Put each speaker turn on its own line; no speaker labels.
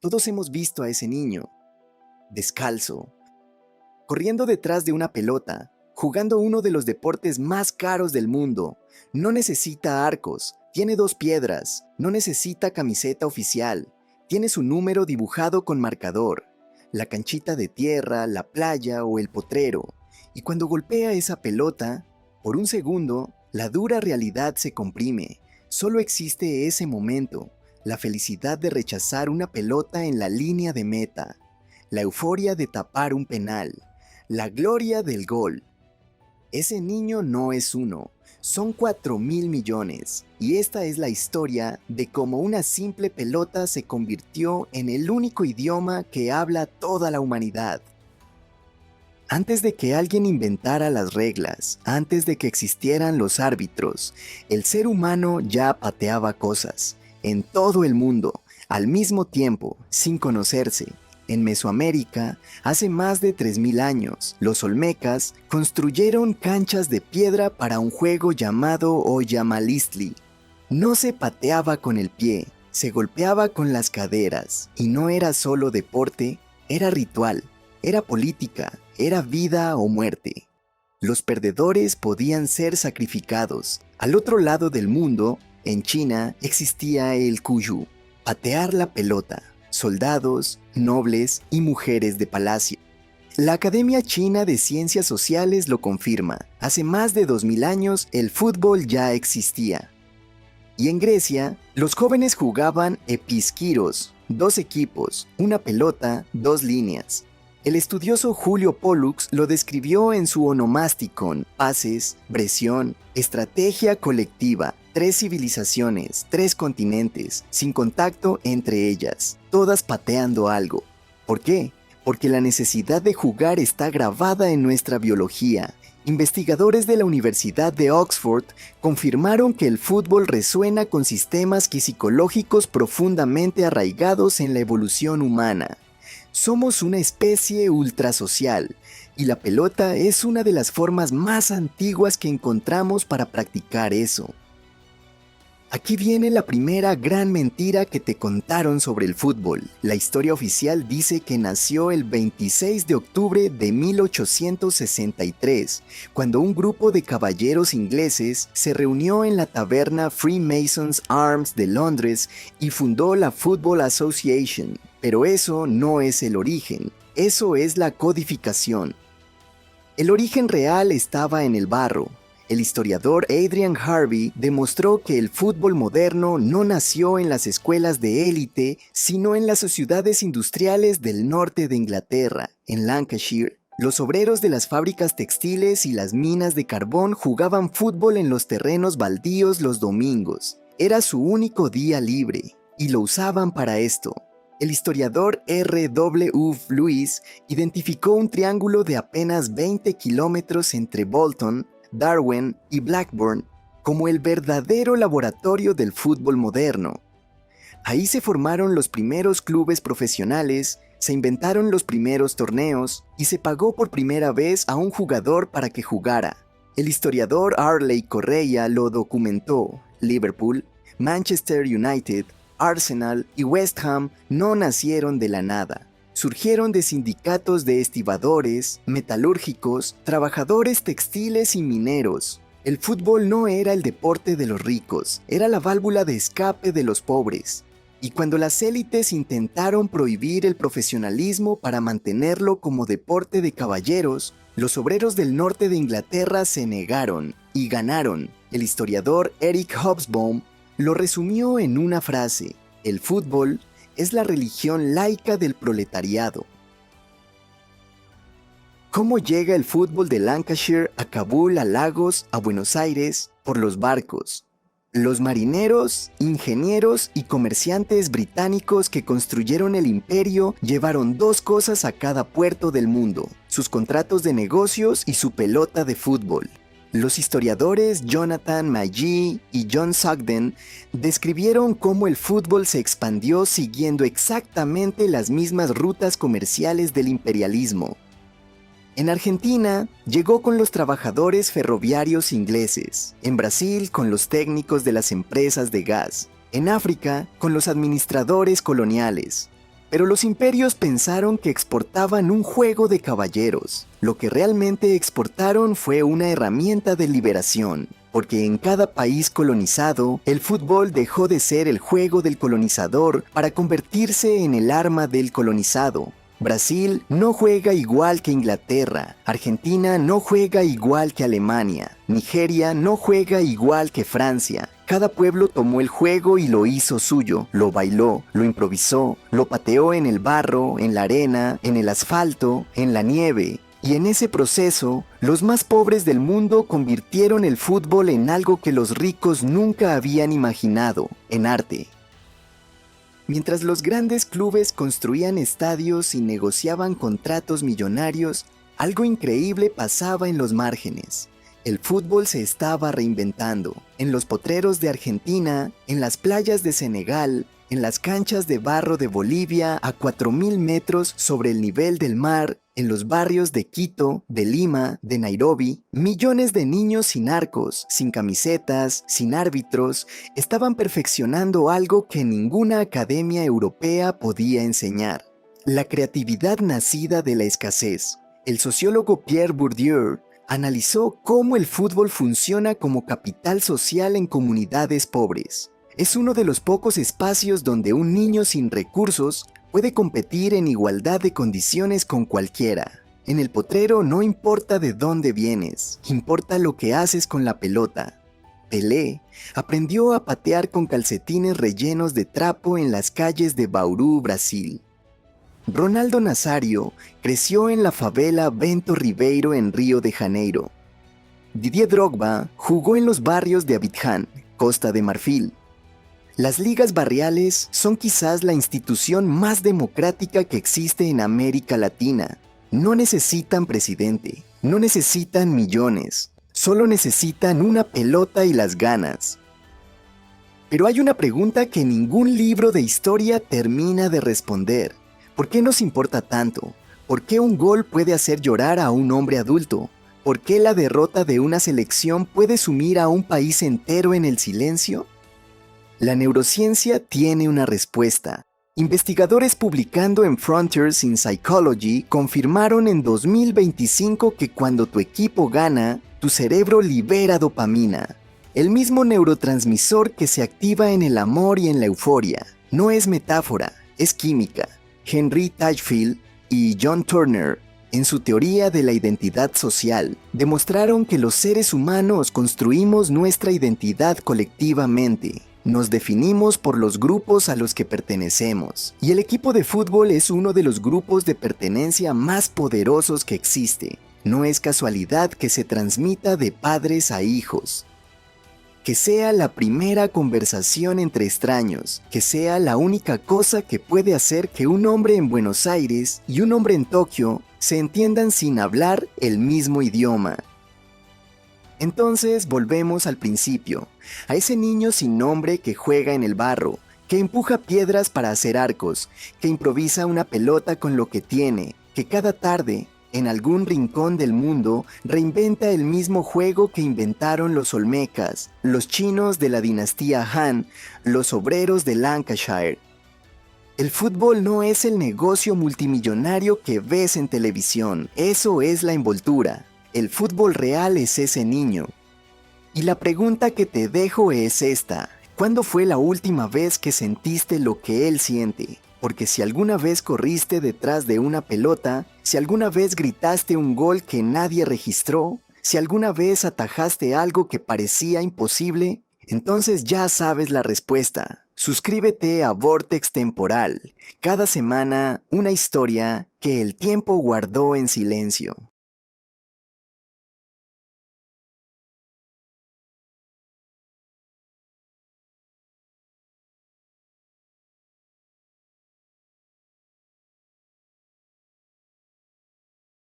Todos hemos visto a ese niño, descalzo, corriendo detrás de una pelota, jugando uno de los deportes más caros del mundo. No necesita arcos, tiene 2 piedras, no necesita camiseta oficial, tiene su número dibujado con marcador, la canchita de tierra, la playa o el potrero. Y cuando golpea esa pelota, por un segundo, la dura realidad se comprime. Solo existe ese momento, la felicidad de rechazar una pelota en la línea de meta, la euforia de tapar un penal, la gloria del gol. Ese niño no es uno, son 4.000 millones, y esta es la historia de cómo una simple pelota se convirtió en el único idioma que habla toda la humanidad. Antes de que alguien inventara las reglas, antes de que existieran los árbitros, el ser humano ya pateaba cosas, en todo el mundo, al mismo tiempo, sin conocerse. En Mesoamérica, hace más de 3.000 años, los olmecas construyeron canchas de piedra para un juego llamado Oyamalistli. No se pateaba con el pie, se golpeaba con las caderas, y no era solo deporte, era ritual, era política, era vida o muerte. Los perdedores podían ser sacrificados. Al otro lado del mundo, en China, existía el Kuyu, patear la pelota. Soldados, nobles y mujeres de palacio. La Academia China de Ciencias Sociales lo confirma. Hace más de 2.000 años el fútbol ya existía. Y en Grecia, los jóvenes jugaban episkiros, 2 equipos, una pelota, 2 líneas. El estudioso Julio Pollux lo describió en su onomásticon: pases, presión, estrategia colectiva, 3 civilizaciones, 3 continentes, sin contacto entre ellas, todas pateando algo. ¿Por qué? Porque la necesidad de jugar está grabada en nuestra biología. Investigadores de la Universidad de Oxford confirmaron que el fútbol resuena con sistemas psicológicos profundamente arraigados en la evolución humana. Somos una especie ultrasocial, y la pelota es una de las formas más antiguas que encontramos para practicar eso. Aquí viene la primera gran mentira que te contaron sobre el fútbol. La historia oficial dice que nació el 26 de octubre de 1863, cuando un grupo de caballeros ingleses se reunió en la taberna Freemasons Arms de Londres y fundó la Football Association. Pero eso no es el origen, eso es la codificación. El origen real estaba en el barro. El historiador Adrian Harvey demostró que el fútbol moderno no nació en las escuelas de élite, sino en las sociedades industriales del norte de Inglaterra. En Lancashire, los obreros de las fábricas textiles y las minas de carbón jugaban fútbol en los terrenos baldíos los domingos. Era su único día libre, y lo usaban para esto. El historiador R. W. Lewis identificó un triángulo de apenas 20 kilómetros entre Bolton, Darwen y Blackburn como el verdadero laboratorio del fútbol moderno. Ahí se formaron los primeros clubes profesionales, se inventaron los primeros torneos y se pagó por primera vez a un jugador para que jugara. El historiador Arley Correia lo documentó. Liverpool, Manchester United, Arsenal y West Ham no nacieron de la nada. Surgieron de sindicatos de estibadores, metalúrgicos, trabajadores textiles y mineros. El fútbol no era el deporte de los ricos, era la válvula de escape de los pobres. Y cuando las élites intentaron prohibir el profesionalismo para mantenerlo como deporte de caballeros, los obreros del norte de Inglaterra se negaron y ganaron. El historiador Eric Hobsbawm lo resumió en una frase: el fútbol es la religión laica del proletariado. ¿Cómo llega el fútbol de Lancashire a Kabul, a Lagos, a Buenos Aires? Por los barcos. Los marineros, ingenieros y comerciantes británicos que construyeron el imperio llevaron 2 cosas a cada puerto del mundo: sus contratos de negocios y su pelota de fútbol. Los historiadores Jonathan Magee y John Sugden describieron cómo el fútbol se expandió siguiendo exactamente las mismas rutas comerciales del imperialismo. En Argentina, llegó con los trabajadores ferroviarios ingleses. En Brasil, con los técnicos de las empresas de gas. En África, con los administradores coloniales. Pero los imperios pensaron que exportaban un juego de caballeros. Lo que realmente exportaron fue una herramienta de liberación, porque en cada país colonizado, el fútbol dejó de ser el juego del colonizador para convertirse en el arma del colonizado. Brasil no juega igual que Inglaterra, Argentina no juega igual que Alemania, Nigeria no juega igual que Francia. Cada pueblo tomó el juego y lo hizo suyo, lo bailó, lo improvisó, lo pateó en el barro, en la arena, en el asfalto, en la nieve. Y en ese proceso, los más pobres del mundo convirtieron el fútbol en algo que los ricos nunca habían imaginado, en arte. Mientras los grandes clubes construían estadios y negociaban contratos millonarios, algo increíble pasaba en los márgenes. El fútbol se estaba reinventando. En los potreros de Argentina, en las playas de Senegal, en las canchas de barro de Bolivia a 4.000 metros sobre el nivel del mar, en los barrios de Quito, de Lima, de Nairobi, millones de niños sin arcos, sin camisetas, sin árbitros, estaban perfeccionando algo que ninguna academia europea podía enseñar: la creatividad nacida de la escasez. El sociólogo Pierre Bourdieu analizó cómo el fútbol funciona como capital social en comunidades pobres. Es uno de los pocos espacios donde un niño sin recursos puede competir en igualdad de condiciones con cualquiera. En el potrero no importa de dónde vienes, importa lo que haces con la pelota. Pelé aprendió a patear con calcetines rellenos de trapo en las calles de Bauru, Brasil. Ronaldo Nazário creció en la favela Bento Ribeiro en Río de Janeiro. Didier Drogba jugó en los barrios de Abidjan, Costa de Marfil. Las ligas barriales son quizás la institución más democrática que existe en América Latina. No necesitan presidente, no necesitan millones, solo necesitan una pelota y las ganas. Pero hay una pregunta que ningún libro de historia termina de responder. ¿Por qué nos importa tanto? ¿Por qué un gol puede hacer llorar a un hombre adulto? ¿Por qué la derrota de una selección puede sumir a un país entero en el silencio? La neurociencia tiene una respuesta. Investigadores publicando en Frontiers in Psychology confirmaron en 2025 que cuando tu equipo gana, tu cerebro libera dopamina, el mismo neurotransmisor que se activa en el amor y en la euforia. No es metáfora, es química. Henry Teichfield y John Turner, en su teoría de la identidad social, demostraron que los seres humanos construimos nuestra identidad colectivamente. Nos definimos por los grupos a los que pertenecemos, y el equipo de fútbol es uno de los grupos de pertenencia más poderosos que existe. No es casualidad que se transmita de padres a hijos. Que sea la primera conversación entre extraños, que sea la única cosa que puede hacer que un hombre en Buenos Aires y un hombre en Tokio se entiendan sin hablar el mismo idioma. Entonces volvemos al principio, a ese niño sin nombre que juega en el barro, que empuja piedras para hacer arcos, que improvisa una pelota con lo que tiene, que cada tarde, en algún rincón del mundo, reinventa el mismo juego que inventaron los olmecas, los chinos de la dinastía Han, los obreros de Lancashire. El fútbol no es el negocio multimillonario que ves en televisión, eso es la envoltura. El fútbol real es ese niño. Y la pregunta que te dejo es esta: ¿cuándo fue la última vez que sentiste lo que él siente? Porque si alguna vez corriste detrás de una pelota, si alguna vez gritaste un gol que nadie registró, si alguna vez atajaste algo que parecía imposible, entonces ya sabes la respuesta. Suscríbete a Vortex Temporal. Cada semana, una historia que el tiempo guardó en silencio.